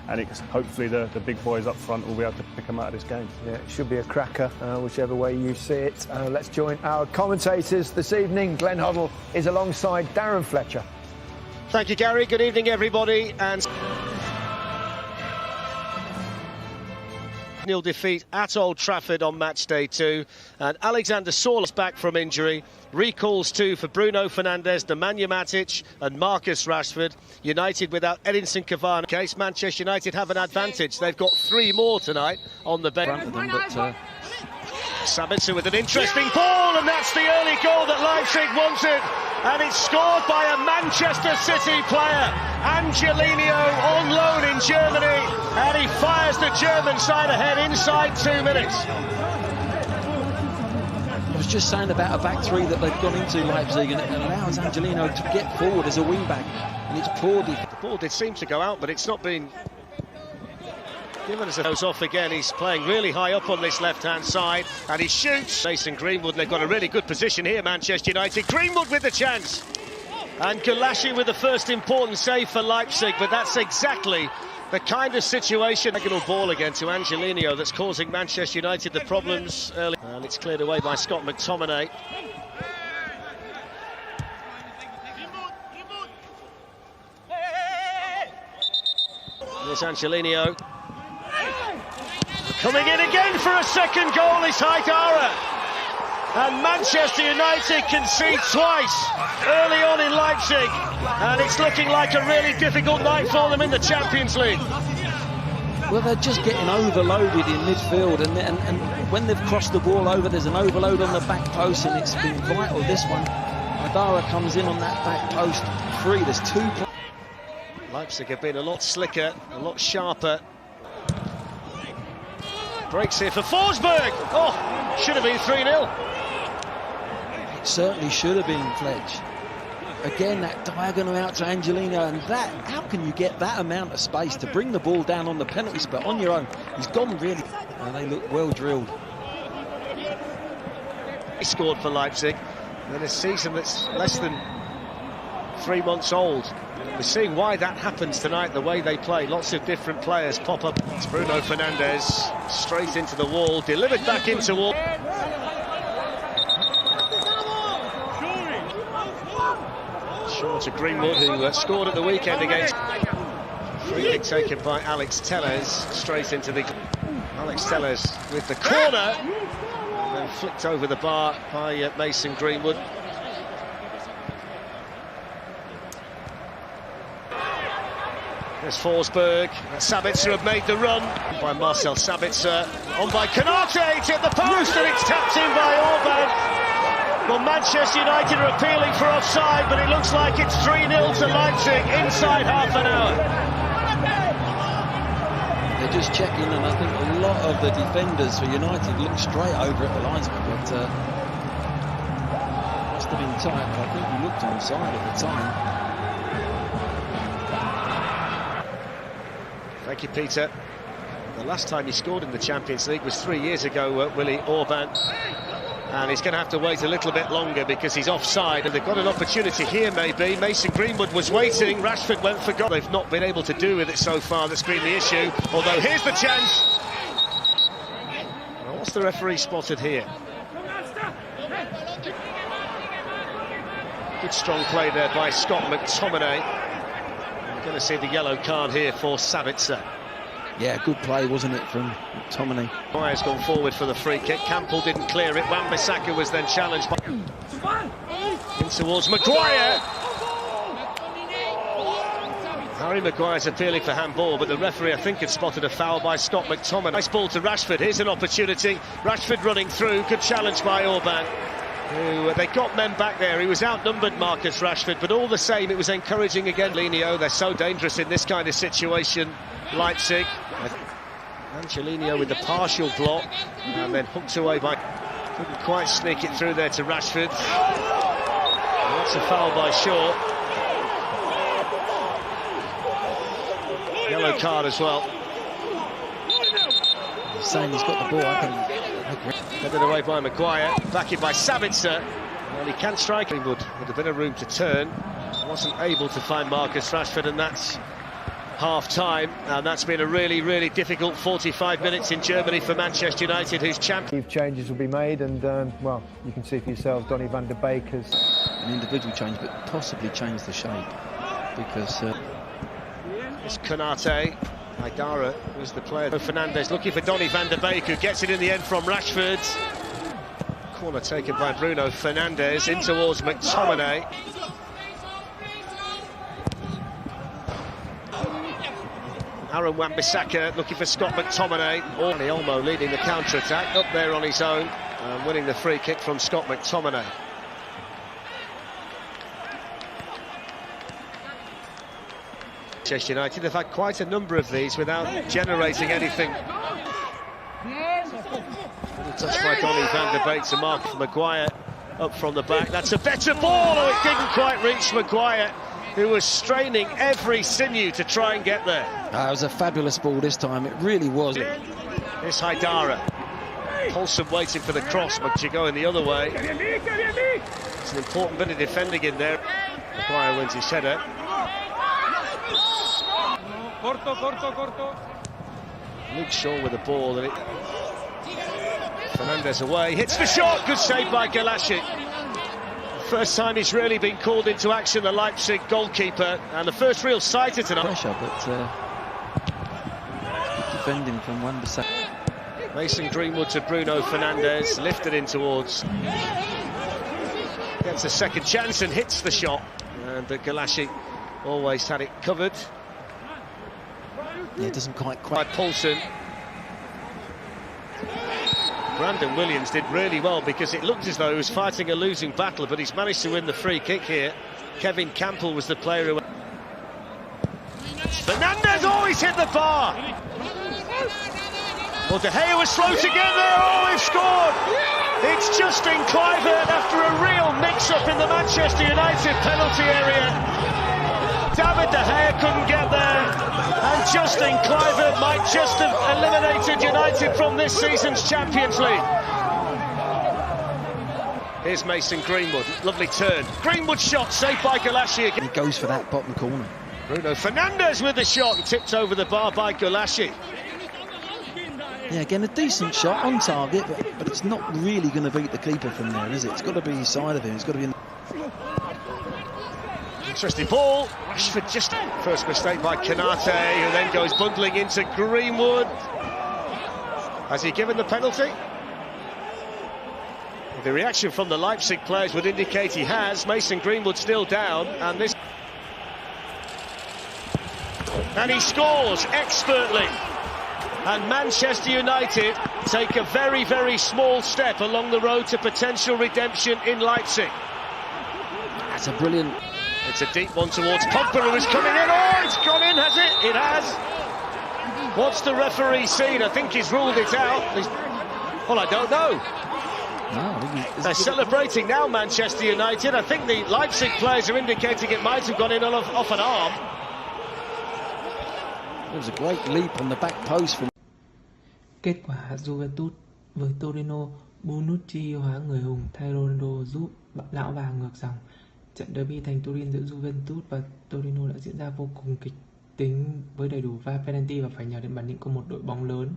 and hopefully the big boys up front will be able to pick them out of this game. Yeah, it should be a cracker, whichever way you see it. Let's join our commentators this evening. Glenn Hoddle is alongside Darren Fletcher. Thank you, Gary. Good evening, everybody. And 0 defeat at Old Trafford on match day 2, and Alexander Sorloth back from injury. Recalls too for Bruno Fernandes, Nemanja Matic and Marcus Rashford. United without Edinson Cavani. In case Manchester United have an advantage, they've got 3 more tonight on the bench. Sabitzer with an interesting ball, and that's the early goal that Leipzig wanted, and it's scored by a Manchester City player, Angelino, on loan in Germany, and he fires the German side ahead inside 2 minutes. I was just saying about a back three that they've gone into, Leipzig, and it allows Angelino to get forward as a wing back, and it's poor. The ball did seem to go out, but it's not been given as it goes off again. He's playing really high up on this left-hand side, and he shoots. Mason Greenwood, they've got a really good position here, Manchester United. Greenwood with the chance, and Gulashi with the first important save for Leipzig, but that's exactly the kind of situation. Diagonal ball again to Angelino that's causing Manchester United the problems early, and it's cleared away by Scott McTominay. There's Angelino. Coming in again for a second goal is Haidara. And Manchester United concede twice early on in Leipzig. And it's looking like a really difficult night for them in the Champions League. Well, they're just getting overloaded in midfield, and when they've crossed the ball over, there's an overload on the back post, and it's been vital, this one. Haidara comes in on that back post free. There's 2. Leipzig have been a lot slicker, a lot sharper. Breaks here for Forsberg. Oh, should have been 3-0. It certainly should have been, Fletch. Again, that diagonal out to Angelino, and that, how can you get that amount of space to bring the ball down on the penalty spot on your own? He's gone really, and they look well drilled. He scored for Leipzig in a season that's less than 3 months old. We're seeing why that happens tonight, the way they play. Lots of different players pop up. It's Bruno Fernandes, straight into the wall, delivered back into wall. Short to Greenwood, who scored at the weekend against. Free kick taken by Alex Telles, straight into the. Alex Telles with the corner, and then flicked over the bar by Mason Greenwood. There's Forsberg. Sabitzer have made the run by Marcel Sabitzer. On by Konate, it's at the post, and it's tapped in by Orban. Well, Manchester United are appealing for offside, but it looks like it's 3-0 to Leipzig inside half an hour. They're just checking, and I think a lot of the defenders for United look straight over at the linesman, but must have been tight, but I think he looked onside at the time. Thank you, Peter. The last time he scored in the Champions League was 3 years ago, Willy Orban. And he's going to have to wait a little bit longer because he's offside, and they've got an opportunity here, maybe. Mason Greenwood was waiting, Rashford went for goal. They've not been able to do with it so far, that's been the issue. Although, here's the chance. Well, what's the referee spotted here? Good strong play there by Scott McTominay. Going to see the yellow card here for Sabitzer. Yeah, good play, wasn't it, from McTominay? Maguire's gone forward for the free kick. Campbell didn't clear it. Wan-Bissaka was then challenged by... in towards Maguire. Harry Maguire's appealing for handball, but the referee, I think, had spotted a foul by Scott McTominay. Nice ball to Rashford. Here's an opportunity. Rashford running through. Good challenge by Orban. They got men back there. He was outnumbered, Marcus Rashford, but all the same, it was encouraging again. Lenio, they're so dangerous in this kind of situation. Leipzig. Angelino with the partial block, and then hooked away by. Couldn't quite sneak it through there to Rashford. That's a foul by Shaw. Yellow card as well. He's saying he's got the ball. Headed away by Maguire, back in by Sabitzer. Well, he can strike. Greenwood with a bit of room to turn. Wasn't able to find Marcus Rashford, and that's half-time, and that's been a really difficult 45 minutes in Germany for Manchester United, who's champion. Changes will be made, and well, you can see for yourselves, Donny van der Beek has An individual change, but possibly change the shape, because it's Konate. Haidara was the player. Fernandes looking for Donny van der Beek, who gets it in the end from Rashford. Corner taken by Bruno Fernandes in towards McTominay. Aaron Wan-Bissaka looking for Scott McTominay. Olmo leading the counter-attack, up there on his own, and winning the free kick from Scott McTominay. Manchester United have had quite a number of these without generating anything. Touched by Donny van der Beek to Mark Maguire up from the back. That's a better ball. Oh, it didn't quite reach Maguire, who was straining every sinew to try and get there. it was a fabulous ball this time. It really was. It's Haidara. Paulson waiting for the cross, but you go in the other way. It's an important bit of defending in there. Maguire wins his header. Luke Shaw with the ball, and Fernandes away, hits the shot, good save by Galassi. First time he's really been called into action, the Leipzig goalkeeper, and the first real sighter tonight. Pressure, but defending from Wan-Bissaka. Mason Greenwood to Bruno Fernandes, lifted in towards. Gets a second chance and hits the shot, and Galassi always had it covered. Yeah, it doesn't quite. By Paulson. Brandon Williams did really well, because it looked as though he was fighting a losing battle, but he's managed to win the free kick here. Kevin Campbell was the player who... Fernandes, oh, he's hit the bar! Well, De Gea was slow to get there, oh, he's scored! It's Justin Kluivert after a real mix-up in the Manchester United penalty area. David De Gea couldn't get there, and Justin Kluivert might just have eliminated United from this season's Champions League. Here's Mason Greenwood, lovely turn. Greenwood shot, saved by Galassi again. He goes for that bottom corner. Bruno Fernandes with the shot, and tipped over the bar by Galassi. Yeah, again, a decent shot on target, but it's not really going to beat the keeper from there, is it? It's got to be his side of him. It's got to be... Interesting ball. Rashford just... First mistake by Konate, who then goes bundling into Greenwood. Has he given the penalty? The reaction from the Leipzig players would indicate he has. Mason Greenwood still down, and this... And he scores expertly. And Manchester United take a very small step along the road to potential redemption in Leipzig. That's a brilliant... It's a deep one towards Pogba, who is coming in. Oh, it's gone in, has it? It has. What's the referee seen? I think he's ruled it out. Well, I don't know. No, They're celebrating now, Manchester United. I think the Leipzig players are indicating it might have gone in off an arm. It was a great leap on the back post from... Kết quả Juventus với Torino, Bonucci hóa người hùng thay Ronaldo giúp lão vàng ngược dòng. Trận derby thành Turin giữa Juventus và Torino đã diễn ra vô cùng kịch tính với đầy đủ pha penalty và phải nhờ đến bản lĩnh của một đội bóng lớn.